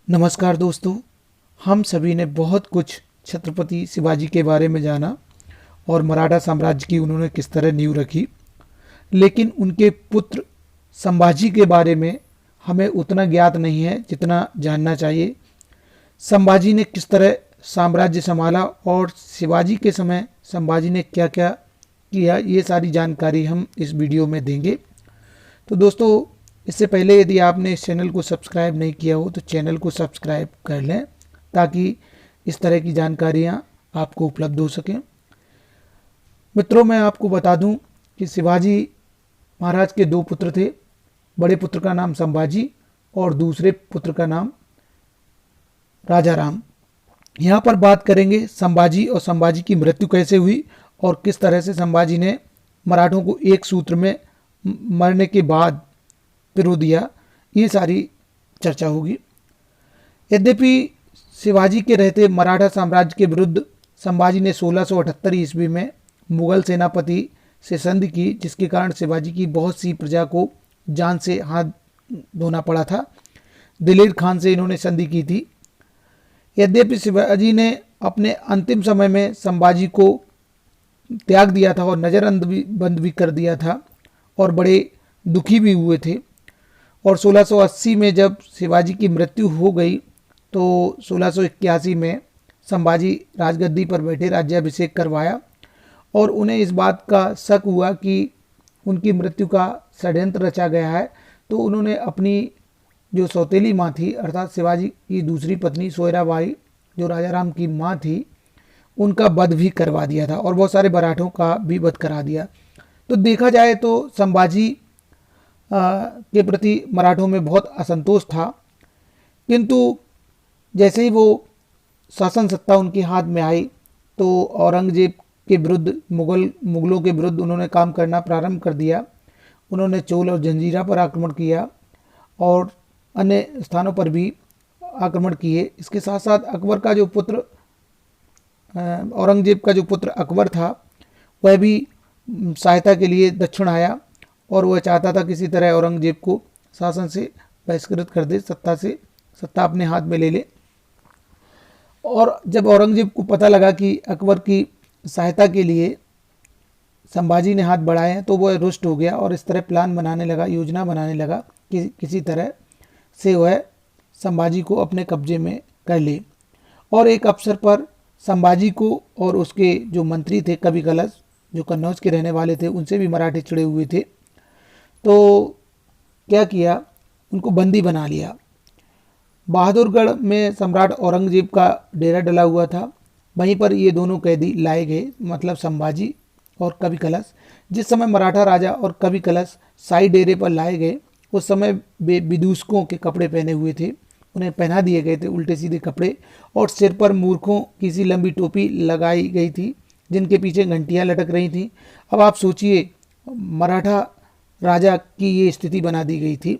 नमस्कार दोस्तों। हम सभी ने बहुत कुछ छत्रपति शिवाजी के बारे में जाना और मराठा साम्राज्य की उन्होंने किस तरह नींव रखी, लेकिन उनके पुत्र संभाजी के बारे में हमें उतना ज्ञात नहीं है जितना जानना चाहिए। संभाजी ने किस तरह साम्राज्य संभाला और शिवाजी के समय संभाजी ने क्या क्या किया, ये सारी जानकारी हम इस वीडियो में देंगे। तो दोस्तों, इससे पहले यदि आपने इस चैनल को सब्सक्राइब नहीं किया हो तो चैनल को सब्सक्राइब कर लें ताकि इस तरह की जानकारियां आपको उपलब्ध हो सकें। मित्रों, मैं आपको बता दूं कि शिवाजी महाराज के दो पुत्र थे। बड़े पुत्र का नाम संभाजी और दूसरे पुत्र का नाम राजा राम। यहाँ पर बात करेंगे संभाजी और संभाजी की मृत्यु कैसे हुई और किस तरह से संभाजी ने मराठों को एक सूत्र में मरने के बाद पिरो दिया। ये सारी चर्चा होगी। यद्यपि शिवाजी के रहते मराठा साम्राज्य के विरुद्ध संभाजी ने 1678 ईस्वी में मुगल सेनापति से संधि की, जिसके कारण शिवाजी की बहुत सी प्रजा को जान से हाथ धोना पड़ा था। दिलेर खान से इन्होंने संधि की थी। यद्यपि शिवाजी ने अपने अंतिम समय में संभाजी को त्याग दिया था और नज़रबंद भी कर दिया था और बड़े दुखी भी हुए थे। और 1680 में जब शिवाजी की मृत्यु हो गई तो 1681 में संभाजी राजगद्दी पर बैठे राज्याभिषेक करवाया और उन्हें इस बात का शक हुआ कि उनकी मृत्यु का षड्यंत्र रचा गया है। तो उन्होंने अपनी जो सौतेली माँ थी, अर्थात शिवाजी की दूसरी पत्नी सोयराबाई, जो राजा राम की माँ थी, उनका वध भी करवा दिया था और बहुत सारे मराठों का भी वध करा दिया। तो देखा जाए तो संभाजी के प्रति मराठों में बहुत असंतोष था, किंतु जैसे ही वो शासन सत्ता उनके हाथ में आई तो औरंगजेब के विरुद्ध, मुगलों के विरुद्ध उन्होंने काम करना प्रारंभ कर दिया। उन्होंने चोल और जंजीरा पर आक्रमण किया और अन्य स्थानों पर भी आक्रमण किए। इसके साथ साथ अकबर का जो पुत्र, औरंगजेब का जो पुत्र अकबर था, वह भी सहायता के लिए दक्षिण आया और वह चाहता था किसी तरह औरंगजेब को शासन से बहिष्कृत कर दे, सत्ता अपने हाथ में ले ले। और जब औरंगजेब को पता लगा कि अकबर की सहायता के लिए संभाजी ने हाथ बढ़ाए हैं तो वह रुष्ट हो गया और इस तरह प्लान बनाने लगा, योजना बनाने लगा कि किसी तरह से वह संभाजी को अपने कब्जे में कर ले। और एक अवसर पर संभाजी को और उसके जो मंत्री थे कवि कलश, जो कन्नौज के रहने वाले थे, उनसे भी मराठे चिड़े हुए थे। तो क्या किया, उनको बंदी बना लिया। बहादुरगढ़ में सम्राट औरंगजेब का डेरा डला हुआ था, वहीं पर ये दोनों कैदी लाए गए, मतलब संभाजी और कवि कलश। जिस समय मराठा राजा और कवि कलश शाही डेरे पर लाए गए, उस समय वे विदूषकों के कपड़े पहने हुए थे। उन्हें पहना दिए गए थे उल्टे सीधे कपड़े और सिर पर मूर्खों की सी लंबी टोपी लगाई गई थी, जिनके पीछे घंटियां लटक रही थीं। अब आप सोचिए, मराठा राजा की ये स्थिति बना दी गई थी।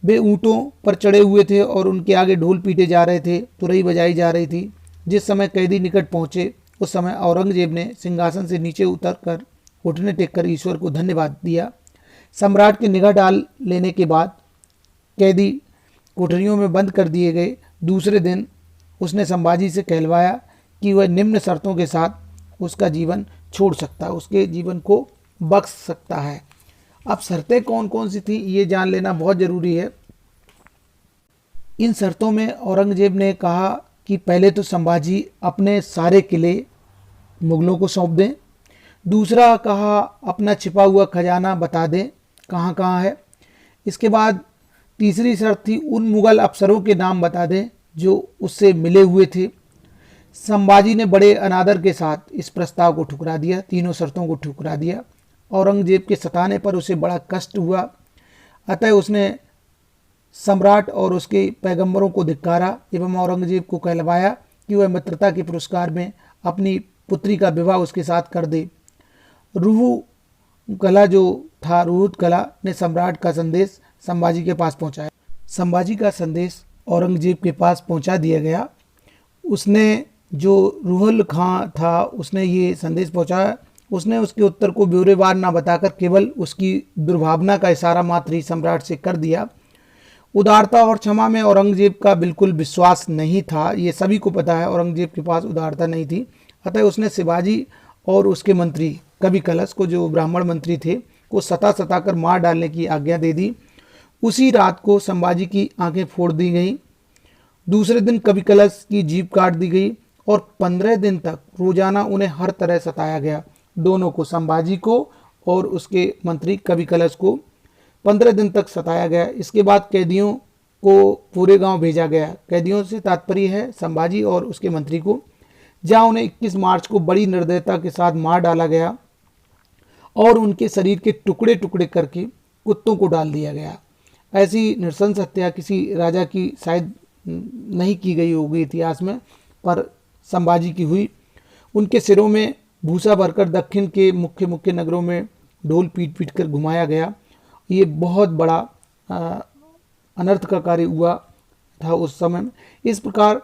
वे ऊँटों पर चढ़े हुए थे और उनके आगे ढोल पीटे जा रहे थे, तुरई बजाई जा रही थी। जिस समय कैदी निकट पहुंचे, उस समय औरंगजेब ने सिंहासन से नीचे उतरकर घुटने टेककर ईश्वर को धन्यवाद दिया। सम्राट की निगाह डाल लेने के बाद कैदी कोठरियों में बंद कर दिए गए। दूसरे दिन उसने संभाजी से कहलवाया कि वह निम्न शर्तों के साथ उसका जीवन छोड़ सकता है, उसके जीवन को बख्श सकता है। अब शर्तें कौन कौन सी थी ये जान लेना बहुत ज़रूरी है। इन शर्तों में औरंगजेब ने कहा कि पहले तो संभाजी अपने सारे किले मुगलों को सौंप दें। दूसरा कहा अपना छिपा हुआ खजाना बता दें कहाँ कहाँ है। इसके बाद तीसरी शर्त थी उन मुगल अफसरों के नाम बता दें जो उससे मिले हुए थे। संभाजी ने बड़े अनादर के साथ इस प्रस्ताव को ठुकरा दिया, तीनों शर्तों को ठुकरा दिया। औरंगजेब के सताने पर उसे बड़ा कष्ट हुआ, अतः उसने सम्राट और उसके पैगंबरों को धिक्कारा एवं औरंगजेब को कहलवाया कि वह मित्रता के पुरस्कार में अपनी पुत्री का विवाह उसके साथ कर दे। रूह कला जो था, रूहुत कला ने सम्राट का संदेश संभाजी के पास पहुंचाया। संभाजी का संदेश औरंगजेब के पास पहुंचा दिया गया। उसने, जो रूहुल खां था, उसने ये संदेश पहुंचाया। उसने उसके उत्तर को ब्यौरेवार ना बताकर केवल उसकी दुर्भावना का इशारा मात्र ही सम्राट से कर दिया। उदारता और क्षमा में औरंगजेब का बिल्कुल विश्वास नहीं था, ये सभी को पता है। औरंगजेब के पास उदारता नहीं थी, अतः उसने शिवाजी और उसके मंत्री कवि कलश को, जो ब्राह्मण मंत्री थे, को सता कर मार डालने की आज्ञा दे दी। उसी रात को संभाजी की आंखें फोड़ दी गई। दूसरे दिन कवि कलश की जीभ काट दी गई और 15 दिन तक रोजाना उन्हें हर तरह सताया गया। दोनों को, संभाजी को और उसके मंत्री कवि कलश को 15 दिन तक सताया गया। इसके बाद कैदियों को पूरे गांव भेजा गया। कैदियों से तात्पर्य है संभाजी और उसके मंत्री को, जहां उन्हें 21 मार्च को बड़ी निर्दयता के साथ मार डाला गया और उनके शरीर के टुकड़े टुकड़े करके कुत्तों को डाल दिया गया। ऐसी नृशंस हत्या किसी राजा की शायद नहीं की गई होगी इतिहास में, पर संभाजी की हुई। उनके सिरों में भूसा भरकर दक्षिण के मुख्य मुख्य नगरों में ढोल पीट पीट कर घुमाया गया। ये बहुत बड़ा अनर्थ का कार्य हुआ था उस समय में। इस प्रकार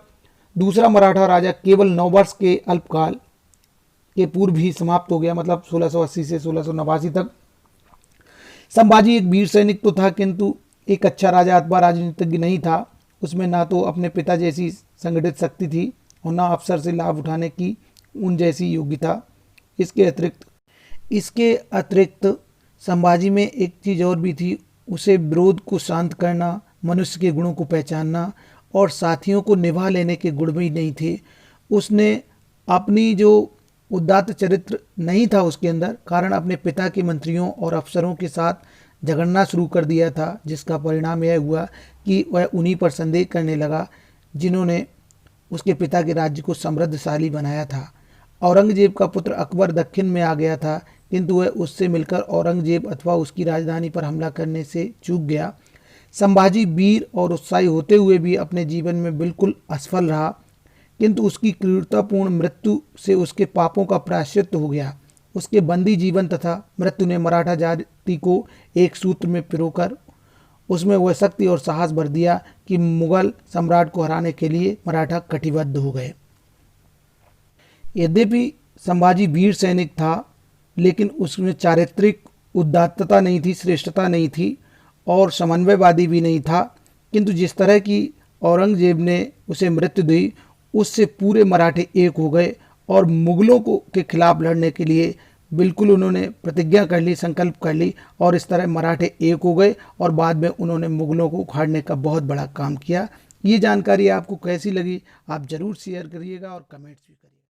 दूसरा मराठा राजा केवल 9 वर्ष के अल्पकाल के पूर्व ही समाप्त हो गया, मतलब 1680 से 1689 तक। संभाजी एक वीर सैनिक तो था, किंतु एक अच्छा राजा अथवा राजनीतिज्ञ नहीं था। उसमें ना तो अपने पिता जैसी संगठित शक्ति थी और ना अवसर से लाभ उठाने की उन जैसी योग्यता। इसके अतिरिक्त संभाजी में एक चीज़ और भी थी, उसे विरोध को शांत करना, मनुष्य के गुणों को पहचानना और साथियों को निभा लेने के गुण भी नहीं थे। उसने अपनी जो उदात्त चरित्र नहीं था उसके अंदर, कारण अपने पिता के मंत्रियों और अफसरों के साथ झगड़ना शुरू कर दिया था, जिसका परिणाम यह हुआ कि वह उन्हीं पर संदेह करने लगा जिन्होंने उसके पिता के राज्य को समृद्धशाली बनाया था। औरंगजेब का पुत्र अकबर दक्षिण में आ गया था, किंतु वह उससे मिलकर औरंगजेब अथवा उसकी राजधानी पर हमला करने से चूक गया। संभाजी वीर और उत्साही होते हुए भी अपने जीवन में बिल्कुल असफल रहा, किंतु उसकी क्रूरतापूर्ण मृत्यु से उसके पापों का प्रायश्चित हो गया। उसके बंदी जीवन तथा मृत्यु ने मराठा जाति को एक सूत्र में पिरोकर उसमें वह शक्ति और साहस भर दिया कि मुगल सम्राट को हराने के लिए मराठा कटिबद्ध हो गए। यद्यपि संभाजी वीर सैनिक था, लेकिन उसमें चारित्रिक उदात्तता नहीं थी, श्रेष्ठता नहीं थी और समन्वयवादी भी नहीं था। किंतु जिस तरह की औरंगजेब ने उसे मृत्यु दी, उससे पूरे मराठे एक हो गए और मुगलों के खिलाफ लड़ने के लिए बिल्कुल उन्होंने प्रतिज्ञा कर ली, संकल्प कर ली और इस तरह मराठे एक हो गए और बाद में उन्होंने मुगलों को उखाड़ने का बहुत बड़ा काम किया। ये जानकारी आपको कैसी लगी आप ज़रूर शेयर करिएगा और कमेंट्स भी